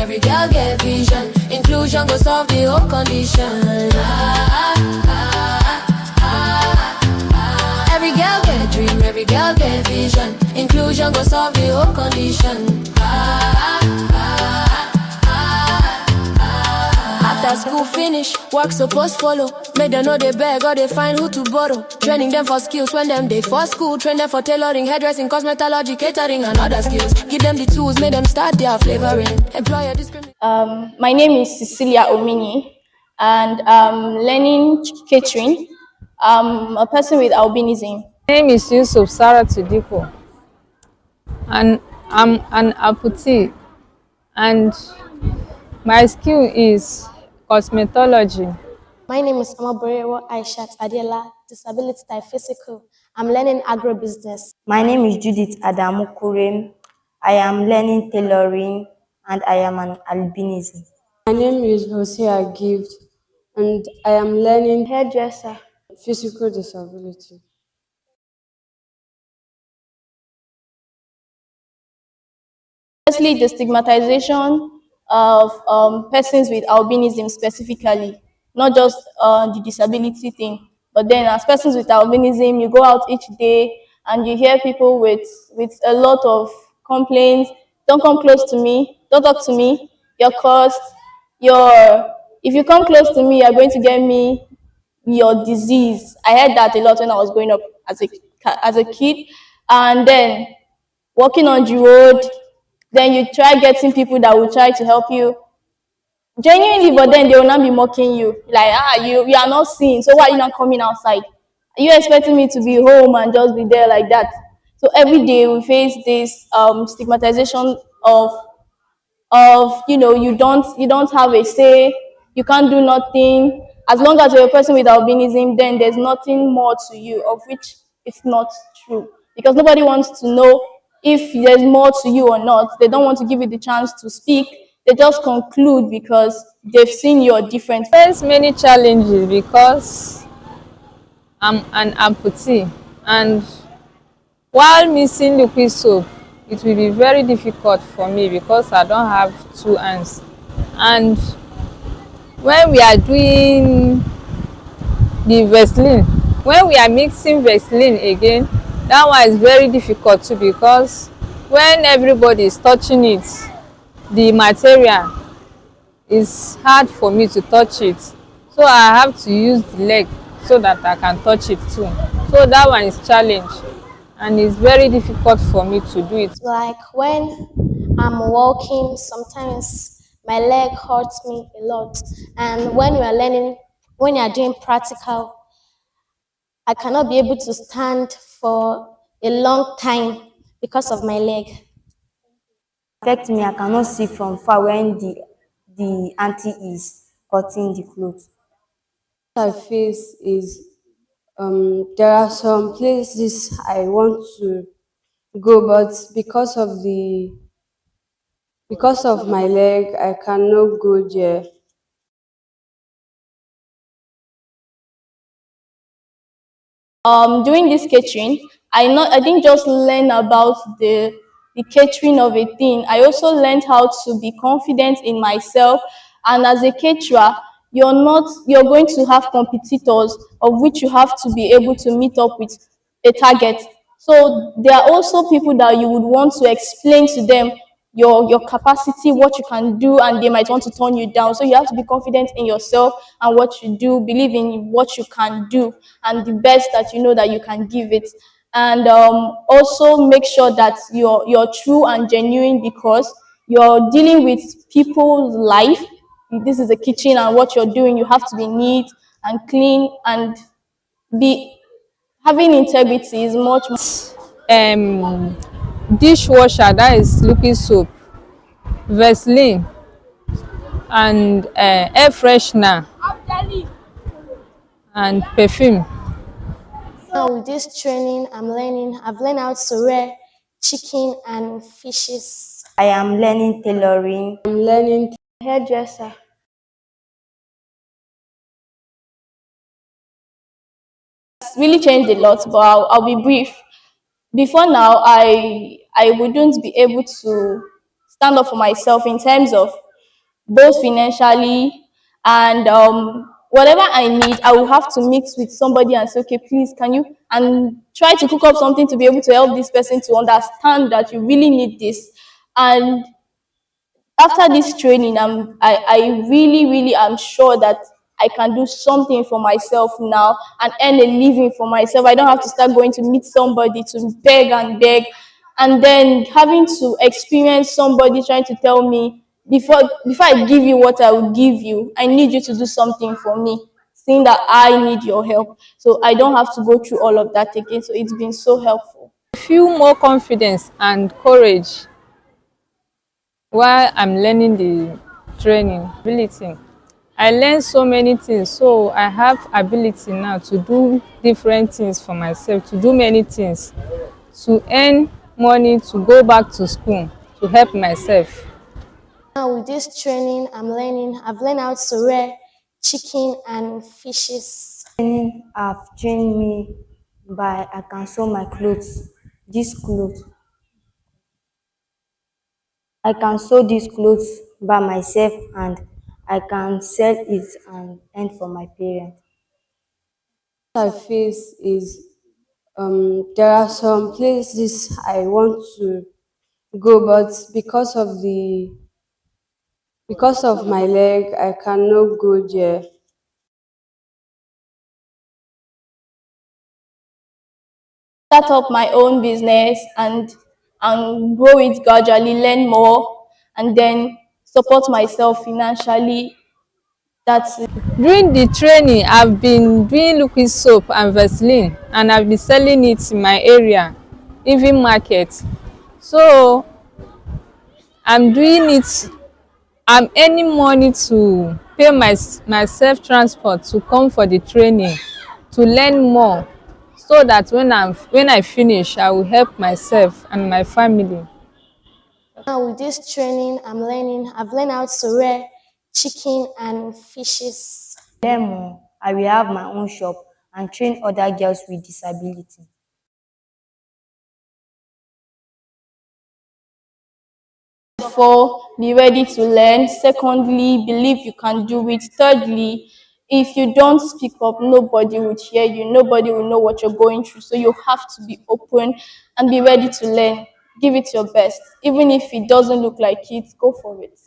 every girl get vision. Inclusion go solve the whole condition. Every girl get dream, every girl get vision. Inclusion go solve the whole condition. After school finish, work supposed follow. Make them know they beg or they find who to borrow. Training them for skills when them they for school. Train them for tailoring, hairdressing, cosmetology, catering and other skills. Give them the tools, make them start their flavoring. Employer discrimination. My name is Cecilia Omini, and I'm learning catering. I'm a person with albinism. My name is Yusuf Sarah Tudiko, and I'm an amputee, and my skill is cosmetology. My name is Amaborewa Aishat Adela, Disabilities Physical. I'm learning agribusiness. My name is Judith Adamu Kurem. I am learning tailoring and I am an albinism. My name is Hosea Gift and I am learning Hairdresser. Physical disability. Firstly, the stigmatization of persons with albinism specifically, not just the disability thing, but then as persons with albinism, you go out each day and you hear people with a lot of complaints. Don't come close to me, don't talk to me, you're cursed, if you come close to me, you're going to get me your disease. I heard that a lot when I was growing up as a kid. And then walking on the road, then you try getting people that will try to help you genuinely, but then they will not be mocking you. Like, you are not seen, so why are you not coming outside? Are you expecting me to be home and just be there like that? So every day we face this stigmatization of you don't have a say, you can't do nothing. As long as you're a person with albinism, then there's nothing more to you, of which it's not true. Because nobody wants to know if there's more to you or not. They don't want to give you the chance to speak. They just conclude because they've seen your different. There's many challenges because I'm an amputee, and while missing liquid soap, it will be very difficult for me because I don't have two hands. And when we are doing the Vaseline, when we are mixing Vaseline again, that one is very difficult too, because when everybody is touching it, the material is hard for me to touch it. So I have to use the leg so that I can touch it too. So that one is challenge, and it's very difficult for me to do it. Like when I'm walking, sometimes my leg hurts me a lot. And when when you are doing practical, I cannot be able to stand for a long time because of my leg. Affect me, I cannot see from far when the auntie is cutting the clothes. What I face is there are some places I want to go, but because of my leg, I cannot go there. Doing this catering, I didn't just learn about the catering of a thing. I also learned how to be confident in myself. And as a caterer, you're going to have competitors of which you have to be able to meet up with a target. So there are also people that you would want to explain to them your capacity, what you can do, and they might want to turn you down. So you have to be confident in yourself and what you do, believe in what you can do, and the best that you know that you can give it. And also make sure that you're true and genuine, because you're dealing with people's life. This is a kitchen, and what you're doing, you have to be neat and clean, and be having integrity is much more. Dishwasher, that is liquid soap, Vaseline, and air freshener, and perfume. Now with this training, I've learned how to rear chicken and fishes. I am learning tailoring. I'm learning Hairdresser. It's really changed a lot, but I'll be brief. Before now, I wouldn't be able to stand up for myself in terms of both financially and whatever I need, I will have to mix with somebody and say, okay, please, can you, and try to cook up something to be able to help this person to understand that you really need this. And after this training, I really am sure that I can do something for myself now and earn a living for myself. I don't have to start going to meet somebody to beg and beg, and then having to experience somebody trying to tell me, before I give you what I will give you, I need you to do something for me, seeing that I need your help. So I don't have to go through all of that again. So it's been so helpful. I feel more confidence and courage while I'm learning the training ability. I learned so many things, so I have ability now to do different things for myself, to do many things, to earn money, to go back to school, to help myself. Now with this training, I've learned how to rear chicken and fishes. Training have trained me by I can sew my clothes. This clothes I can sew these clothes by myself and I can sell it and earn for my parents. I face is there are some places I want to go, but because of my leg, I cannot go there. Start up my own business and grow it gradually, learn more, and then support myself financially. That's it. During the training, I've been doing liquid soap and Vaseline, and I've been selling it in my area, even market. So I'm doing it, I'm earning money to pay myself transport to come for the training, to learn more, so that when I finish, I will help myself and my family. Now with this training, I've learned how to rear chicken and fishes. Learn more, I will have my own shop and train other girls with disability. For be ready to learn. Secondly, believe you can do it. Thirdly, if you don't speak up, nobody will hear you. Nobody will know what you're going through. So you have to be open and be ready to learn. Give it your best. Even if it doesn't look like it, go for it.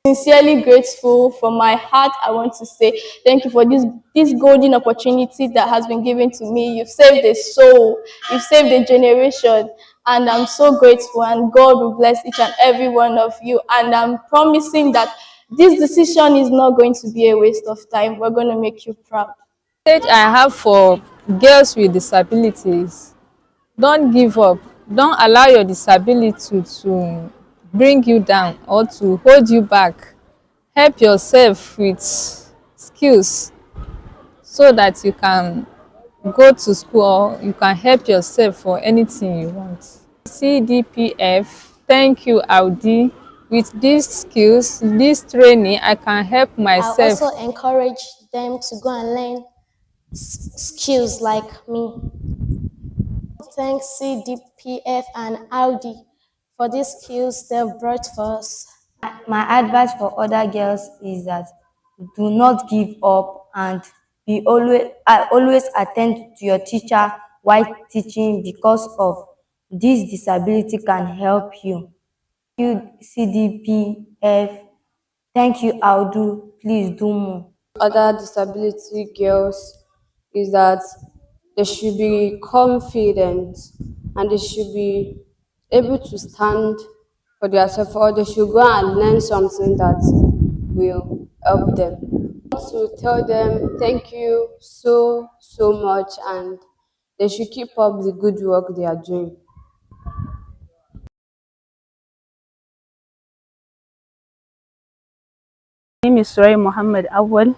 Sincerely grateful from my heart. I want to say thank you for this golden opportunity that has been given to me. You've saved a soul, you've saved a generation, and I'm so grateful, and God will bless each and every one of you, and I'm promising that this decision is not going to be a waste of time. We're going to make you proud. Message I have for girls with disabilities: don't give up. Don't allow your disability to bring you down or to hold you back. Help yourself with skills so that you can go to school or you can help yourself for anything you want. CDPF, thank you, AWWDI. With these skills, this training, I can help I myself. also encourage them to go and learn skills like me. Thanks CDPF and Audi for these skills they've brought for us. My advice for other girls is that do not give up and always attend to your teacher while teaching because of this disability can help you. Thank you CDPF. Thank you Audu. Please do more. Other disability girls is that they should be confident and they should be able to stand for themselves, or they should go and learn something that will help them. To tell them thank you so much, and they should keep up the good work they are doing. My name is Surai Mohammed Awal,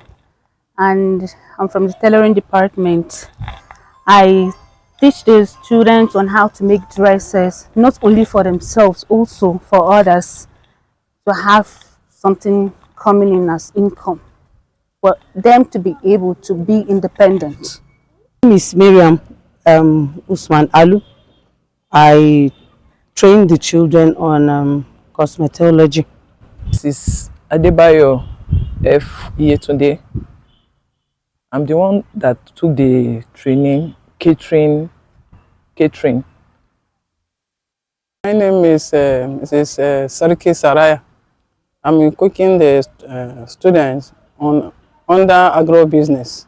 and I'm from the tailoring department. I teach the students on how to make dresses, not only for themselves, also for others, to have something coming in as income, for them to be able to be independent. My name is Miriam Usman Alu. I train the children on cosmetology. This is Adebayo F. Yetunde. I'm the one that took the training, catering. My name is Sariki Saraya. I'm cooking the students under agribusiness.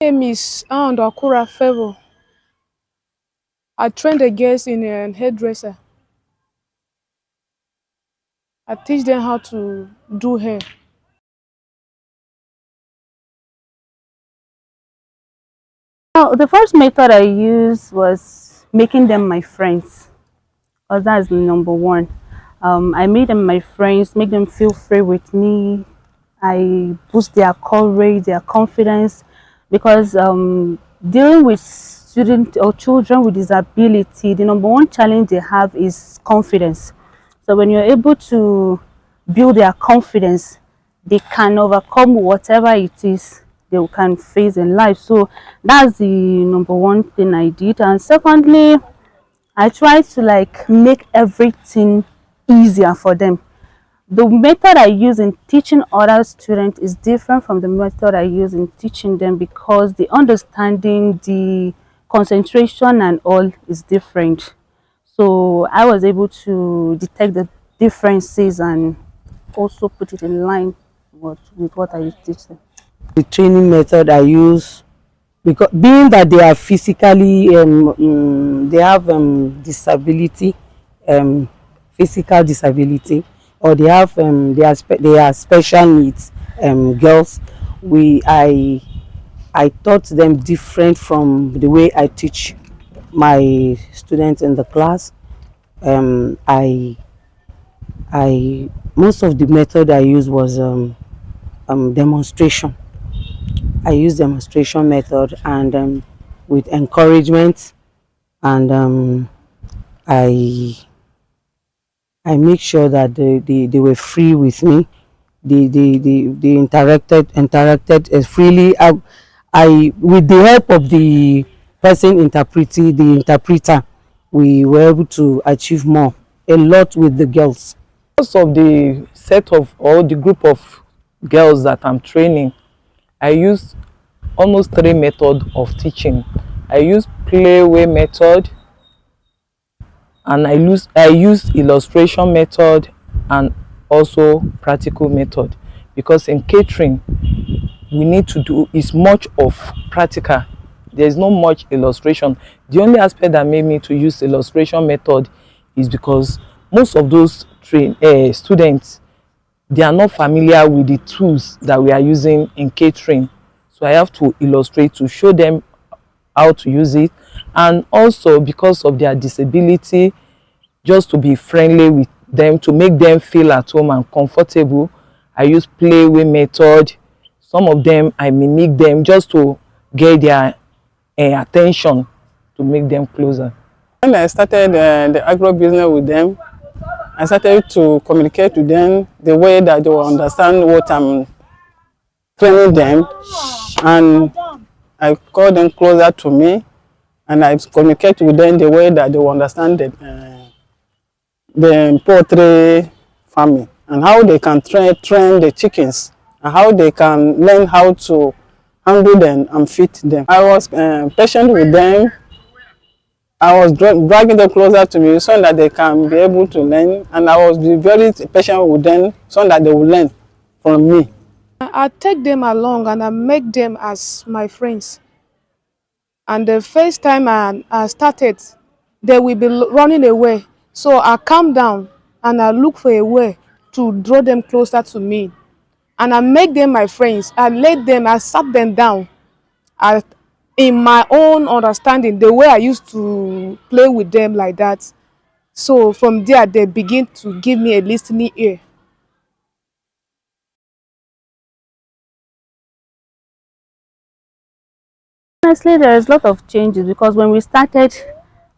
My name is Akura Favor. I train the girls in a hairdresser. I teach them how to do hair. Now, the first method I used was making them my friends, because that's number one. I made them my friends, make them feel free with me. I boost their courage, their confidence, because dealing with students or children with disability, the number one challenge they have is confidence. So when you're able to build their confidence, they can overcome whatever it is they can face in life. So that's the number one thing I did. And secondly, I try to like make everything easier for them. The method I use in teaching other students is different from the method I use in teaching them, because the understanding, the concentration and all is different. So I was able to detect the differences and also put it in line with what I teach them. The training method I use, because being that they are physically they have disability, physical disability, or they have they are special needs girls. I taught them different from the way I teach my students in the class. I most of the method I used was demonstration. I use demonstration method, and with encouragement, and I make sure that they were free with me. They interacted freely. I with the help of the person interpreting, the interpreter, we were able to achieve a lot with the girls. Most of the set of or the group of girls that I'm training, I use almost 3 methods of teaching. I use playway method, and I use illustration method, and also practical method, because in catering we need to do is much of practical. There is not much illustration. The only aspect that made me to use illustration method is because most of those students, they are not familiar with the tools that we are using in catering. So I have to illustrate to show them how to use it, and also because of their disability, just to be friendly with them, to make them feel at home and comfortable, I use playway method. Some of them I mimic them just to get their attention, to make them closer. When I started the agribusiness with them, I started to communicate with them the way that they will understand what I'm training them, and I call them closer to me, and I communicate with them the way that they will understand the poultry farming, and how they can train the chickens, and how they can learn how to handle them and feed them. I was patient with them. I was dragging them closer to me so that they can be able to learn, and I was very patient with them so that they will learn from me. I take them along and I make them as my friends. And the first time I started, they will be running away. So I calm down and I look for a way to draw them closer to me. And I make them my friends. I sat them down. In my own understanding, the way I used to play with them like that. So from there, they begin to give me a listening ear. Honestly, there is a lot of changes, because when we started,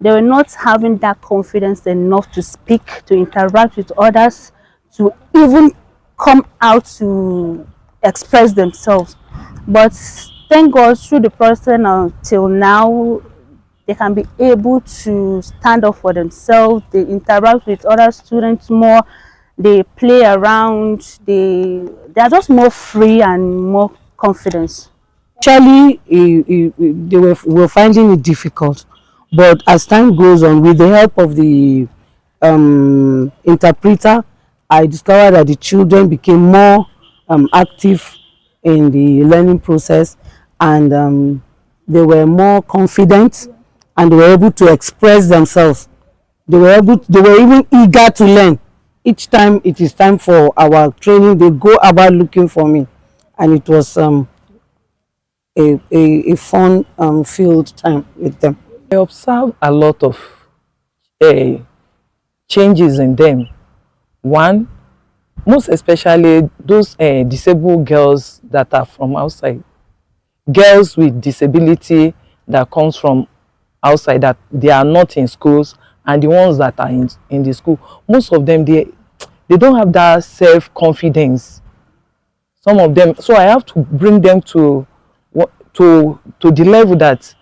they were not having that confidence enough to speak, to interact with others, to even come out to express themselves. But thank God, through the process until now, they can be able to stand up for themselves. They interact with other students more. they play around, they are just more free and more confidence. Actually, they were finding it difficult, but as time goes on, with the help of the interpreter, I discovered that the children became more active in the learning process, and they were more confident, and they were able to express themselves. They were even eager to learn. Each time it is time for our training, they go about looking for me, and it was a fun filled time with them. I observe a lot of changes in them. One, most especially those disabled girls that are from outside. Girls with disability that comes from outside, that they are not in schools, and the ones that are in the school, most of them, they don't have that self-confidence. Some of them, so I have to bring them to the level that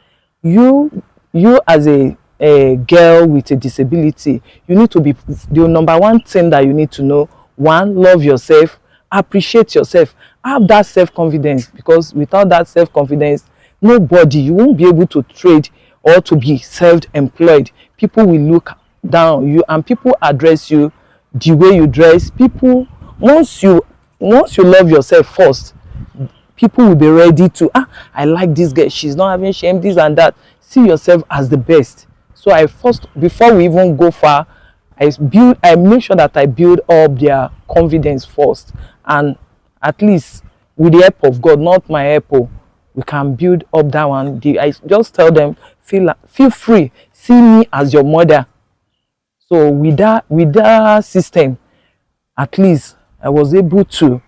you as a girl with a disability, you need to be, the number one thing that you need to know, one, love yourself, appreciate yourself, have that self-confidence, because without that self-confidence, nobody, you won't be able to trade or to be self-employed. People will look down on you, and people address you the way you dress. People, once you love yourself first, people will be ready to, I like this girl, she's not having shame, this and that. See yourself as the best. So I first, before we even go far, I make sure that I build up their confidence first, and at least with the help of God, not my help, we can build up that one. I just tell them, feel free, see me as your mother. So with that system, at least I was able to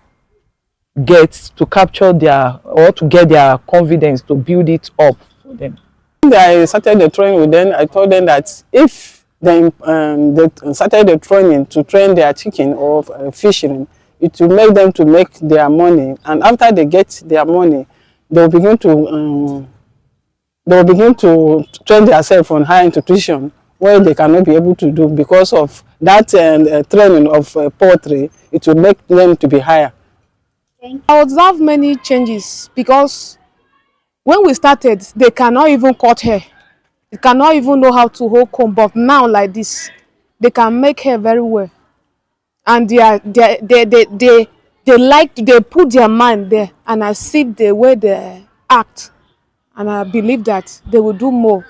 capture to get their confidence, to build it up for them. I started the training with them. I told them that if they started the training to train their chicken or fishing, it will make them to make their money, and after they get their money, they'll begin to train themselves on higher institution where they cannot be able to do, because of that training of poultry. It will make them to be higher. I observe many changes, because when we started, they cannot even cut hair. They cannot even know how to hold comb, but now like this, they can make hair very well. And they put their mind there, and I see the way they act, and I believe that they will do more.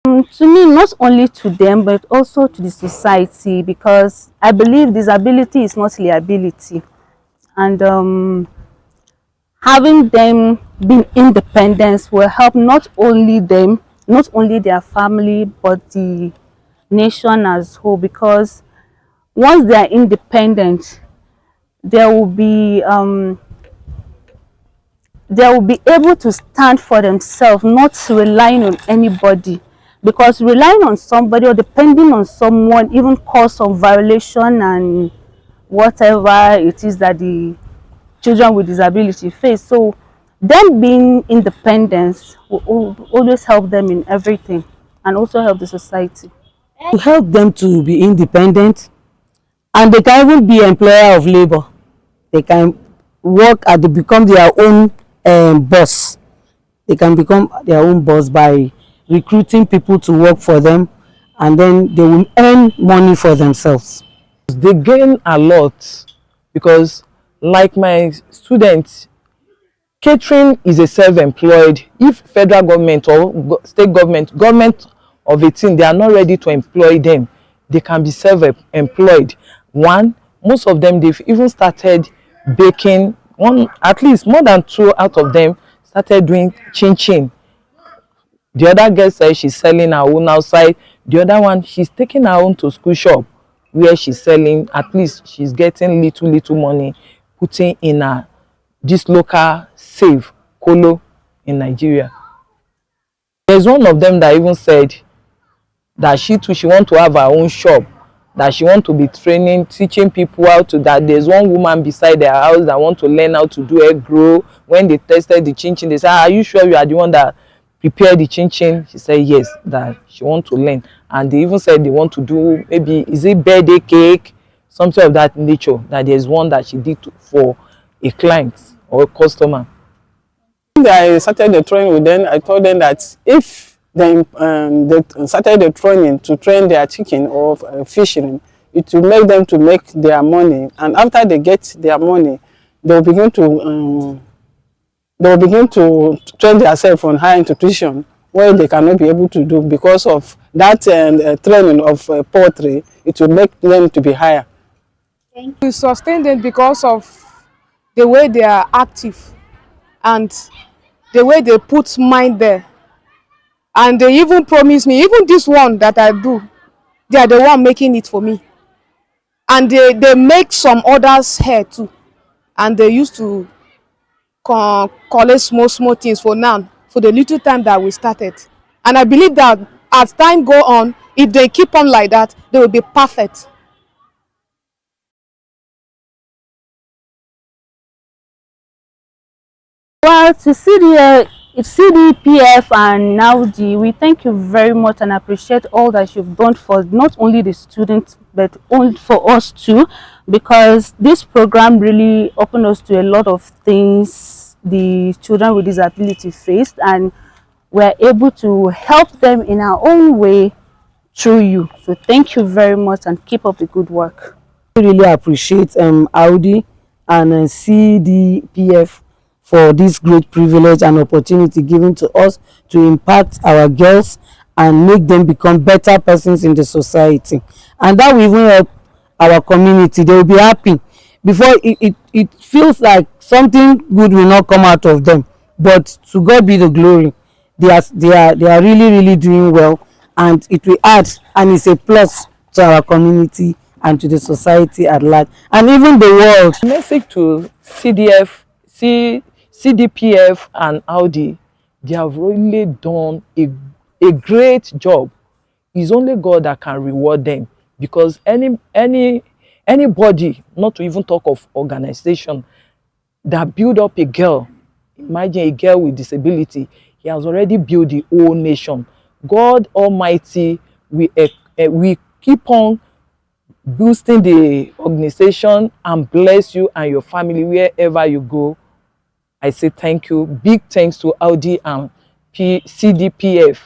To me, not only to them, but also to the society, because I believe disability is not liability, and having them being independent will help not only them, not only their family, but the nation as whole, because once they are independent, they will be able to stand for themselves, not relying on anybody, because relying on somebody or depending on someone even cause some violation and whatever it is that the children with disability face. So them being independent will always help them in everything, and also help the society. To help them to be independent, and they can even be employer of labor. They can become their own boss. They can become their own boss by recruiting people to work for them, and then they will earn money for themselves. They gain a lot, because like my students, catering is a self-employed. If federal government or state government of a team, they are not ready to employ them, they can be self-employed. One, most of them, they've even started baking. At least more than 2 out of them started doing chin. The other girl says she's selling her own outside. The other one, she's taking her own to school shop where she's selling. At least she's getting little money, putting in this local save colo in Nigeria. There's one of them that even said that she want to have her own shop, that she want to be teaching people how to, that there's one woman beside their house that want to learn how to do egg roll. When they tested the chin, they said, are you sure you are the one that prepare the chin chin. She said yes, that she want to learn, and they even said they want to do, maybe is it birthday cake, something of that nature. That there's one that she did for a client or a customer. When I started the training with them, I told them that if they started the training to train their chicken or fishing, it will make them to make their money, and after they get their money, they'll begin to train themselves on higher institution where they cannot be able to do because of that training of poultry. It will make them to be higher. We sustain them because of the way they are active and the way they put mind there. And they even promise me, even this one that I do, they are the one making it for me. And they make some others hair too. And they used to collect small things for now, for the little time that we started. And I believe that as time go on, if they keep on like that, they will be perfect. Well, to CDPF and AWWDI, we thank you very much and appreciate all that you've done for not only the students but for us too, because this program really opened us to a lot of things the children with disability faced, and we're able to help them in our own way through you. So thank you very much and keep up the good work. I really appreciate AWWDI and CDPF for this great privilege and opportunity given to us to impact our girls and make them become better persons in the society. And that will even help our community. They will be happy. Before it feels like something good will not come out of them. But to God be the glory. They are really doing well, and it will add, and it's a plus to our community and to the society at large, and even the world. Message to CDPF and AWWDI, they have really done a great job. It's only God that can reward them, because anybody, not to even talk of organization, that build up a girl, imagine a girl with disability, he has already built the whole nation. God Almighty, we keep on boosting the organization and bless you and your family wherever you go. I say thank you. Big thanks to AWWDI and CDPF.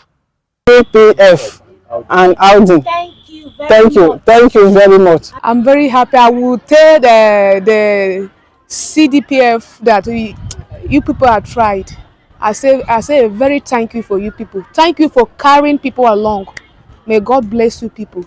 CDPF and AWWDI. Thank you very much. I'm very happy. I will tell the CDPF that you people have tried. I say a very thank you for you people. Thank you for carrying people along. May God bless you people.